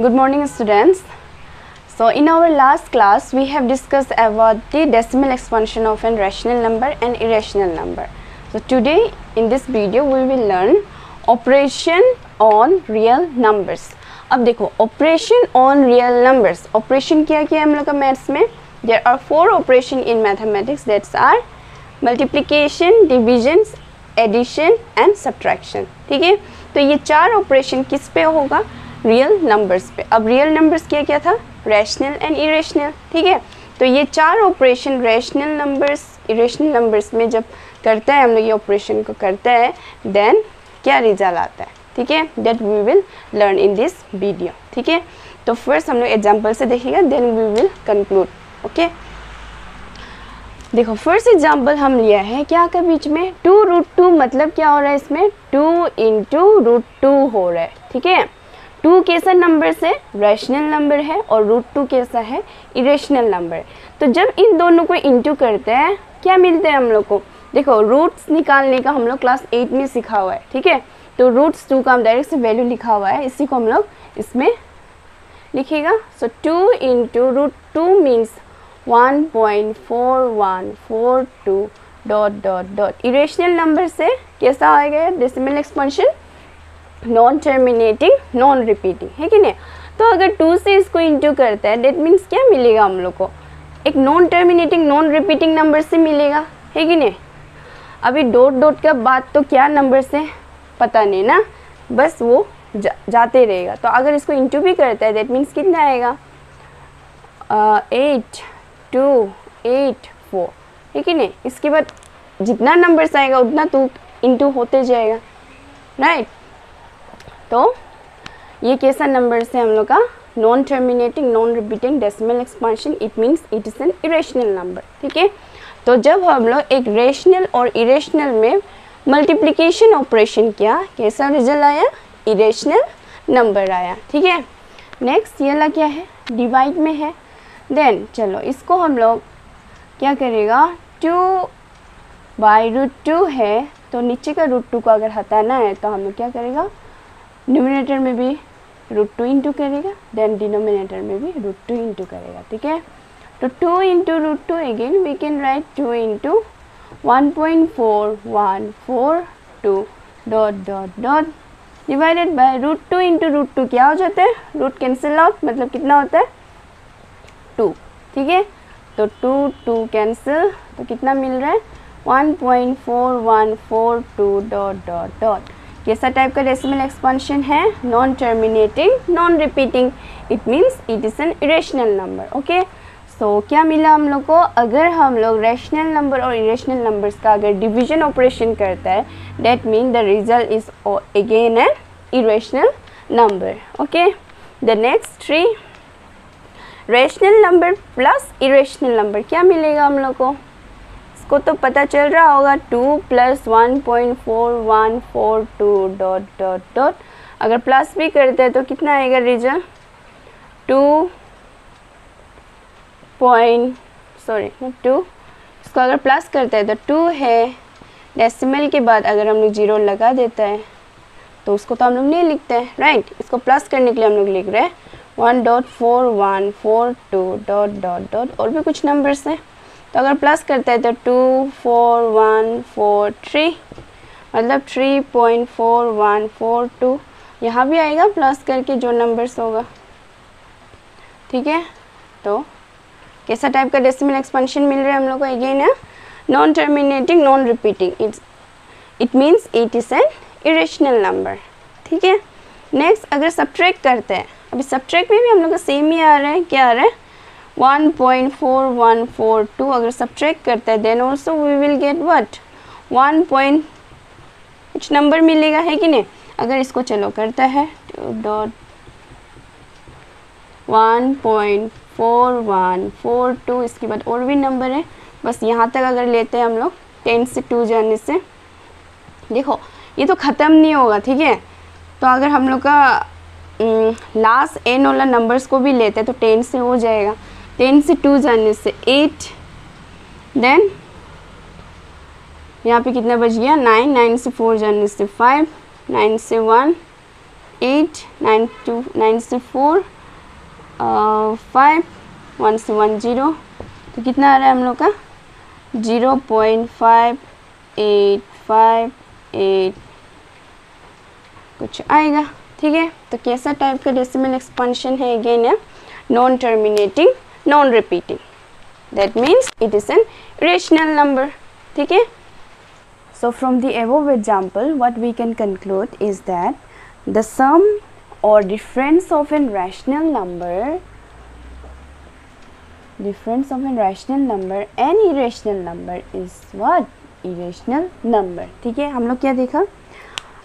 Good morning, students. So in our last class we have discussed about the decimal expansion of a rational number and irrational number. So today in this video we will learn operation on real numbers. अब देखो operation on real numbers. Operation क्या किया हम लोग का maths में? There are 4 operation in mathematics, that are multiplication, division, addition and subtraction. ठीक है, तो ये 4 ऑपरेशन किस पे होगा? रियल नंबर्स पे. अब रियल नंबर्स क्या क्या था? Rational and irrational. ठीक है, तो ये 4 operation rational numbers irrational numbers में जब करते हैं हम लोग, ये ऑपरेशन को करते हैं, देन क्या रिजल्ट आता है? ठीक है, that we will learn in this video. ठीक है, तो फर्स्ट हम लोग एग्जाम्पल से देखिएगा, then we will conclude. Okay, देखो फर्स्ट एग्जाम्पल हम लिया है क्या का बीच में 2√2. मतलब क्या हो रहा है इसमें? 2 इंटू √2 हो रहा है. ठीक है, 2 कैसा नंबर से? रैशनल नंबर है, और √2 कैसा है? Irrational number. तो जब इन दोनों को इंटू करते हैं क्या मिलते हैं हम लोग को? देखो रूट्स निकालने का हम लोग क्लास 8 में सीखा हुआ है. ठीक है, तो रूट्स 2 का हम डायरेक्ट से वैल्यू लिखा हुआ है, इसी को हम लोग इसमें लिखिएगा. सो 2 into √2 means 1.4142 dot dot dot. Irrational number से कैसा आएगा? Decimal expansion, non terminating, non repeating, है कि नहीं? तो अगर 2 से इसको इंटू करता है, डेट मीन्स क्या मिलेगा हम लोग को? एक non terminating, non repeating number से मिलेगा, है कि नहीं? अभी डॉट डॉट का बात तो क्या नंबर से पता नहीं ना, बस वो जाते रहेगा. तो अगर इसको इंटू भी करता है, डेट मीन्स कितना आएगा? 8 2 8 4, है कि नहीं? इसके बाद जितना नंबर्स आएगा उतना तो इंटू होते जाएगा, राइट? तो ये कैसा नंबर से हम लोग का? Non terminating, non repeating, decimal expansion. It means it is an irrational number. ठीक है, तो जब हम लोग एक रेशनल और इरेशनल में मल्टीप्लिकेशन ऑपरेशन किया, कैसा रिजल्ट आया? इरेशनल नंबर आया. ठीक है, नेक्स्ट ये वाला क्या है? डिवाइड में है. देन चलो इसको हम लोग क्या करेगा? 2/√2 है, तो नीचे का √2 को अगर हटाना है तो हम लोग क्या करेगा? न्यूमिनेटर में भी √2 इंटू करेगा, देन डिनोमिनेटर में भी √2 इंटू करेगा. ठीक है, तो 2 into √2 again we can write 2 into 1.4142 dot dot dot divided by √2 into √2 क्या हो जाता है? रूट कैंसिल आउट, मतलब कितना होता है? 2. ठीक है, तो 2 कैंसिल, तो कितना मिल रहा है? 1.4142 डॉट डॉट डॉट. कैसा टाइप का डेसिमल एक्सपेंशन है? Non terminating, non repeating. It means it is an irrational number. Okay, so क्या मिला हम लोग को? अगर हम लोग रैशनल नंबर और इरेशनल नंबर्स का अगर डिवीजन ऑपरेशन करता है, that mean the result is again an irrational number. Okay, the next 3 rational number plus irrational number क्या मिलेगा हम लोग को? इसको तो पता चल रहा होगा, 2 + 1.4142 डॉट डॉट डॉट. अगर प्लस भी करते हैं तो कितना आएगा रिजल्ट? 2 इसको अगर प्लस करते हैं तो 2 है. डेसिमल के बाद अगर हम लोग 0 लगा देता है तो उसको तो हम लोग नहीं लिखते हैं, राइट? इसको प्लस करने के लिए हम लोग लिख रहे हैं 1.4142 डॉट डॉट डॉट. और भी कुछ नंबर्स हैं, तो अगर प्लस करते हैं तो 24143, मतलब 3.4142. यहाँ भी आएगा प्लस करके जो नंबर्स होगा. ठीक है, तो कैसा टाइप का डेसिमल एक्सपेंशन मिल रहा है हम लोग को? अगेन है non terminating, non repeating. It means it is an irrational number. ठीक है, नेक्स्ट अगर सब्ट्रैक्ट करते हैं, अभी सब्ट्रैक्ट में भी हम लोग का सेम ही आ रहा है. क्या आ रहा है? 1.4142. अगर सब्ट्रैक्ट करते हैं then also we will get what? 1 point कुछ नंबर मिलेगा, है कि नहीं? अगर इसको चलो करता है 1.4142, इसके बाद और भी नंबर है, बस यहाँ तक अगर लेते हैं हम लोग 10 से 2 जाने से, देखो ये तो ख़त्म नहीं होगा. ठीक है, तो अगर हम लोग का लास्ट n वाला नंबर्स को भी लेते हैं तो 10 से हो जाएगा. 10 से 2 जाने से 8, देन यहाँ पे कितना बच गया? 9 से 4 जाने से 5, 9 से 1 8, 9 to 9 से 4, 5, 1 से 1 0, तो कितना आ रहा है हम लोग का 0.5858 कुछ आएगा। ठीक है, तो कैसा टाइप का डेसिमल एक्सपेंशन है? अगेन है non terminating, non repeating, that means it is an irrational number. ठीक है, so from the above example what we can conclude is that the sum or difference of a rational number and irrational number is what? Irrational number। ठीक है, हम लोग क्या देखा?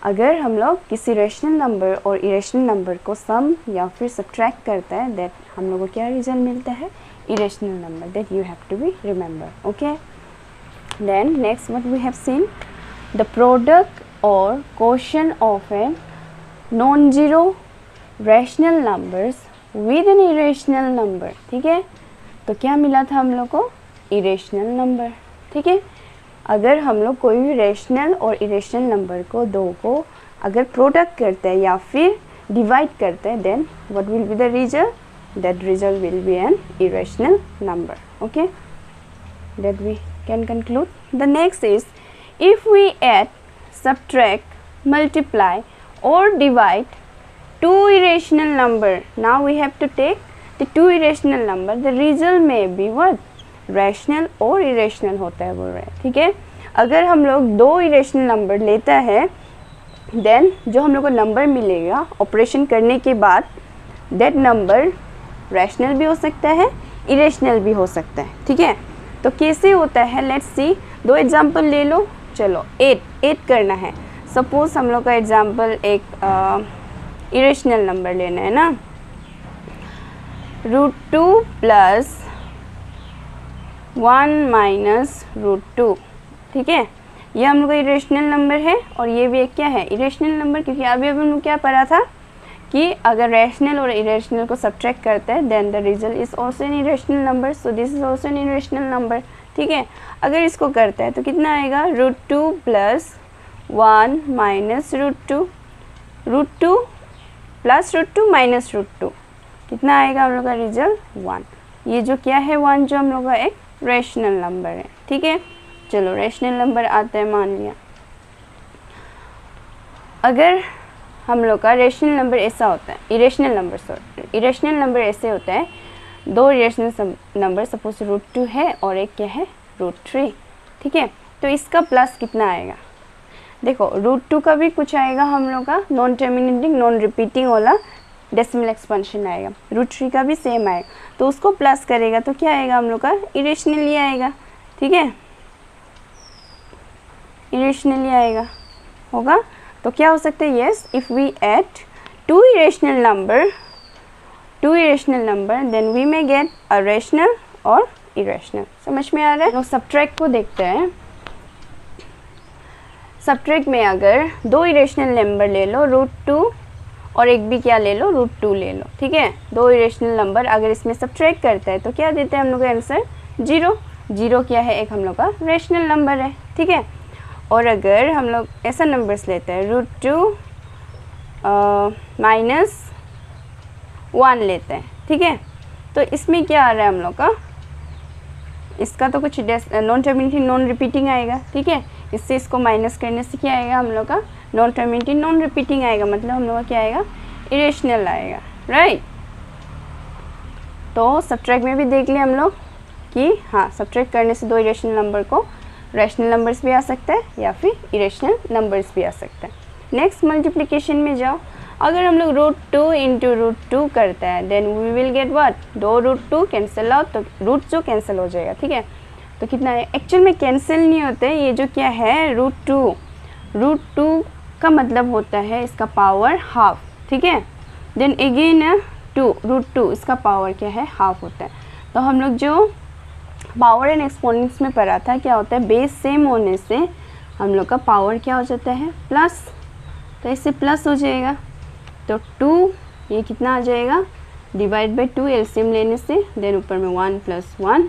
अगर हम लोग किसी रेशनल नंबर और इरेशनल नंबर को सम या फिर सब्ट्रैक्ट करता है, दैट हम लोग को क्या रिजल्ट मिलता है? Irrational number. That you have to be remember. Okay, then next what we have seen, the product और quotient of an non zero rational numbers with an irrational number. ठीक है, तो क्या मिला था हम लोग को? Irrational number. ठीक है, अगर हम लोग कोई भी रैशनल और इरेशनल नंबर को दो को अगर प्रोडक्ट करते हैं या फिर डिवाइड करते हैं, then what will be the result? That result will be an irrational number. Okay, that we can conclude. The next is if we add, subtract, multiply or divide two irrational number, now we have to take the two irrational number, the result may be what? Rational or irrational होता है बोल रहे हैं। ठीक है, अगर हम लोग दो irrational नंबर लेता है, देन जो हम लोग को नंबर मिलेगा ऑपरेशन करने के बाद, दैट नंबर रैशनल भी हो सकता है, इरेशनल भी हो सकता है। ठीक है, तो कैसे होता है? लेट्स सी, दो एग्जाम्पल ले लो। चलो 8 करना है। सपोज हम लोग का एग्जाम्पल एक इरेशनल नंबर लेना है ना, √2 प्लस 1 माइनस √2। ठीक है, ये हम लोग का इरेशनल नंबर है और ये भी एक क्या है? इरेशनल नंबर, क्योंकि अभी हम लोग क्या पढ़ा था कि अगर रैशनल और इरेशनल को सब्ट्रैक्ट करते हैं, then the result is also an irrational number, so this is also an irrational number. ठीक है, अगर इसको करता है तो कितना आएगा? √2 प्लस 1 माइनस √2, √2 प्लस √2 माइनस √2, कितना आएगा हम लोग का रिजल्ट? 1। ये जो क्या है 1, जो हम लोग का एक रैशनल नंबर है। ठीक है, चलो रैशनल नंबर आता है, मान लिया। अगर हम लोग का रैशनल नंबर ऐसा होता है, इरेशनल नंबर ऐसे होता है, दो इरेशनल नंबर सपोज √2 है और एक क्या है? √3। ठीक है, तो इसका प्लस कितना आएगा? देखो √2 का भी कुछ आएगा हम लोग का नॉन टर्मिनेटिंग, नॉन रिपीटिंग वाला डेसिमल एक्सपेंशन आएगा, √3 का भी सेम आएगा, तो उसको प्लस करेगा तो क्या आएगा हम लोग का? इरेशनली आएगा। ठीक है, इरेशनली आएगा होगा। तो क्या हो सकता है? Yes, if we add two irrational number then we may get a rational और इरेशनल। समझ में आ रहा है? लोग सब्ट्रैक्ट को देखते हैं। सब्ट्रैक्ट में अगर दो इरेशनल नंबर ले लो, √2 और एक भी क्या ले लो? √2 ले लो। ठीक है, दो इरेशनल नंबर अगर इसमें सब्ट्रैक्ट करता है तो क्या देते हैं हम लोग का आंसर? 0। 0 क्या है? एक हम लोग का रैशनल नंबर है। ठीक है, और अगर हम लोग ऐसा नंबर्स लेते हैं, √2 माइनस 1 लेते हैं। ठीक है, तो इसमें क्या आ रहा है हम लोग का? इसका तो कुछ नॉन टर्मिनेटिंग, नॉन रिपीटिंग आएगा। ठीक है, इससे इसको माइनस करने से क्या आएगा हम लोग का? नॉन टर्मिनेटिंग, नॉन रिपीटिंग आएगा, मतलब हम लोग का क्या आएगा? इरेशनल आएगा। राइट, तो सब्ट्रैक्ट में भी देख लिया हम लोग कि हाँ, सब्ट्रैक्ट करने से दो इरेशनल नंबर को रैशनल नंबर्स भी आ सकता है या फिर इरेशनल नंबर्स भी आ सकता है। नेक्स्ट मल्टीप्लिकेशन में जाओ, अगर हम लोग √2 इंटू √2 करते हैं, then we will get what? दो √2 कैंसिल आउट, तो रूट जो कैंसिल हो जाएगा। ठीक है, तो कितना है? एक्चुअल में कैंसिल नहीं होते, ये जो क्या है √2 का मतलब होता है इसका पावर हाफ। ठीक है, देन अगेन √2 इसका पावर क्या है? हाफ होता है। तो हम लोग जो पावर एंड एक्सपोनेंट्स में पढ़ा था, क्या होता है? बेस सेम होने से हम लोग का पावर क्या हो जाता है? प्लस, तो इससे प्लस हो जाएगा, तो 2 ये कितना आ जाएगा? डिवाइड बाई 2 एलसीएम लेने से, देन ऊपर में 1 + 1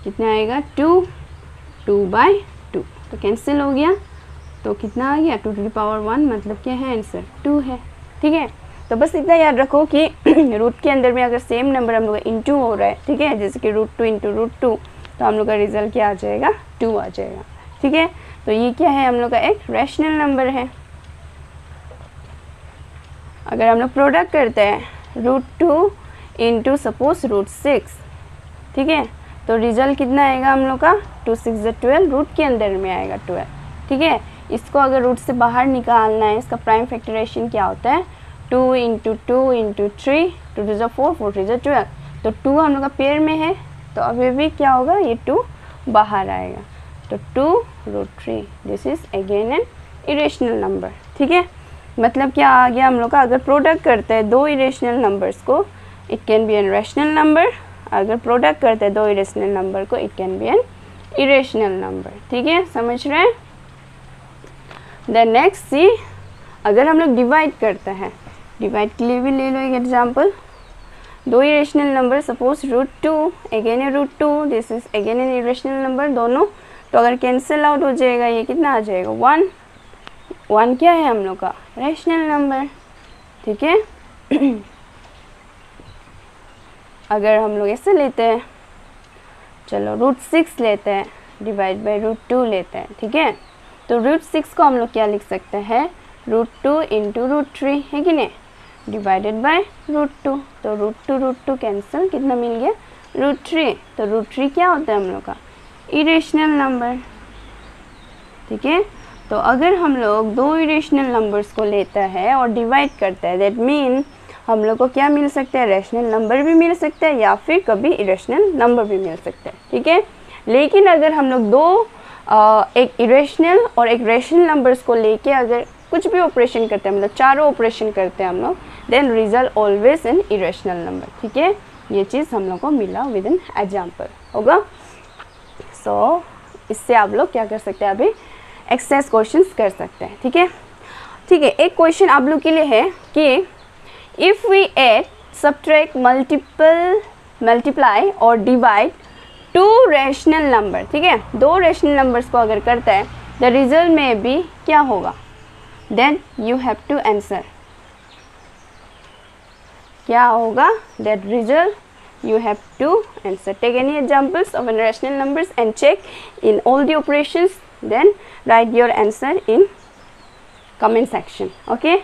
कितना आएगा? 2/2, तो कैंसिल हो गया, तो कितना आ गया? 2 टू द पावर 1, मतलब क्या है आंसर? 2 है। ठीक ठीक है। तो बस इतना याद रखो कि रूट के अंदर में अगर सेम नंबर हम लोग का इंटू हो रहा है, ठीक है, जैसे कि √2 इंटू √2, तो हम लोग का रिजल्ट क्या आ जाएगा, 2 आ जाएगा, ठीक है। तो ये क्या है, हम लोग का एक रैशनल नंबर है। अगर हम लोग प्रोडक्ट करते हैं √2 इंटू सपोज √6, ठीक है, तो रिजल्ट कितना आएगा हम लोग का, 2 6 12, रूट के अंदर में आएगा 12, ठीक है। इसको अगर रूट से बाहर निकालना है, इसका प्राइम फैक्टराइजेशन क्या होता है, 2 इंटू 2 इंटू 3, 2 2 4, 4 3 12, तो 2 हम लोग का पेयर में है, तो अभी भी क्या होगा, ये 2 बाहर आएगा, तो 2√3, this is again an irrational number, ठीक है। मतलब क्या आ गया हम लोग का, अगर प्रोडक्ट करते हैं दो इरेशनल नंबर्स को, it can be an rational number. अगर प्रोडक्ट करते हैं दो इरेशनल नंबर को, it can be an irrational number, ठीक है, समझ रहे हैं। देन नेक्स्ट सी, अगर हम लोग डिवाइड करते हैं, डिवाइड के लिए भी ले लो एक एग्जांपल, दो इरेशनल नंबर, सपोज √2, अगेन है √2, this is again an irrational number, दोनों, तो अगर कैंसिल आउट हो जाएगा, ये कितना आ जाएगा, 1, 1 क्या है हम लोग का, रैशनल नंबर, ठीक है। अगर हम लोग ऐसे लेते हैं, चलो √6 लेते हैं, डिवाइड बाई √2 लेते हैं, ठीक है, तो √6 को हम लोग क्या लिख सकते हैं, √2 इंटू √3, है कि नहीं, डिवाइडेड बाय √2, तो √2 कैंसिल, कितना मिल गया, √3, तो √3 क्या होता है हम लोग का, इरेशनल नंबर, ठीक है। तो अगर हम लोग दो इरेशनल नंबर्स को लेता है और डिवाइड करता है, दैट मीन हम लोग को क्या मिल सकता है, रैशनल नंबर भी मिल सकता है या फिर कभी इरेशनल नंबर भी मिल सकता है, ठीक है। लेकिन अगर हम लोग दो एक इरेशनल और एक रैशनल नंबर्स को लेके अगर कुछ भी ऑपरेशन करते हैं, मतलब चारों ऑपरेशन करते हैं हम लोग, then result always an irrational number, ठीक है। ये चीज़ हम लोग को मिला विद इन एग्जाम्पल होगा। सो इससे आप लोग क्या कर सकते हैं, अभी एक्सरसाइज क्वेश्चंस कर सकते हैं, ठीक है। ठीक है, एक क्वेश्चन आप लोग के लिए है कि if we add, subtract, multiply और डिवाइड 2 रैशनल नंबर, ठीक है, दो रैशनल नंबर्स को अगर करता है, द रिजल्ट में भी क्या होगा, then you have to answer, क्या होगा, that result you have to answer. Take any examples of an rational numbers and check in all the operations, then write your answer in comment section, okay।